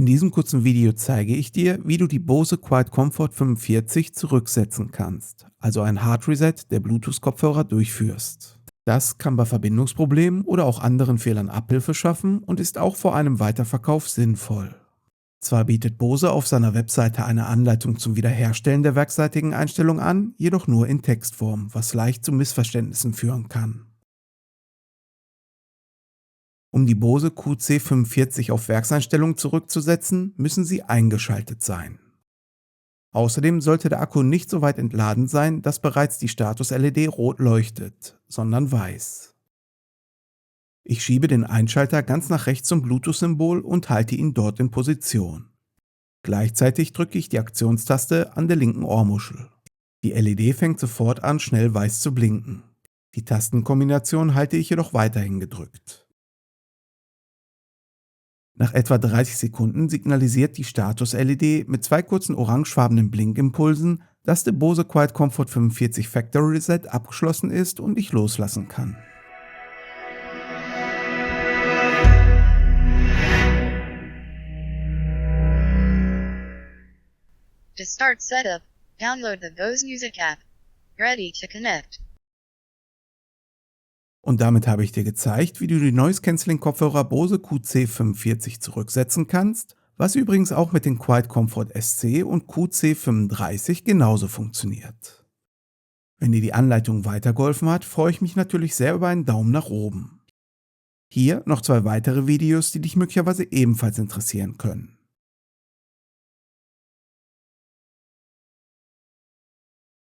diesem kurzen Video zeige ich dir, wie du die Bose Quiet Comfort 45 zurücksetzen kannst, also ein Hard Reset der Bluetooth-Kopfhörer durchführst. Das kann bei Verbindungsproblemen oder auch anderen Fehlern Abhilfe schaffen und ist auch vor einem Weiterverkauf sinnvoll. Zwar bietet Bose auf seiner Webseite eine Anleitung zum Wiederherstellen der werkseitigen Einstellung an, jedoch nur in Textform, was leicht zu Missverständnissen führen kann. Um die Bose QC45 auf Werkseinstellungen zurückzusetzen, müssen sie eingeschaltet sein. Außerdem sollte der Akku nicht so weit entladen sein, dass bereits die Status-LED rot leuchtet, sondern weiß. Ich schiebe den Einschalter ganz nach rechts zum Bluetooth-Symbol und halte ihn dort in Position. Gleichzeitig drücke ich die Aktionstaste an der linken Ohrmuschel. Die LED fängt sofort an, schnell weiß zu blinken. Die Tastenkombination halte ich jedoch weiterhin gedrückt. Nach etwa 30 Sekunden signalisiert die Status-LED mit zwei kurzen orangefarbenen Blinkimpulsen, dass der Bose Quiet Comfort 45 Factory Reset abgeschlossen ist und ich loslassen kann. To start setup, download the Bose Music app. Ready to connect. Und damit habe ich dir gezeigt, wie du die Noise Cancelling Kopfhörer Bose QC45 zurücksetzen kannst, was übrigens auch mit den Quiet Comfort SC und QC35 genauso funktioniert. Wenn dir die Anleitung weitergeholfen hat, freue ich mich natürlich sehr über einen Daumen nach oben. Hier noch zwei weitere Videos, die dich möglicherweise ebenfalls interessieren können.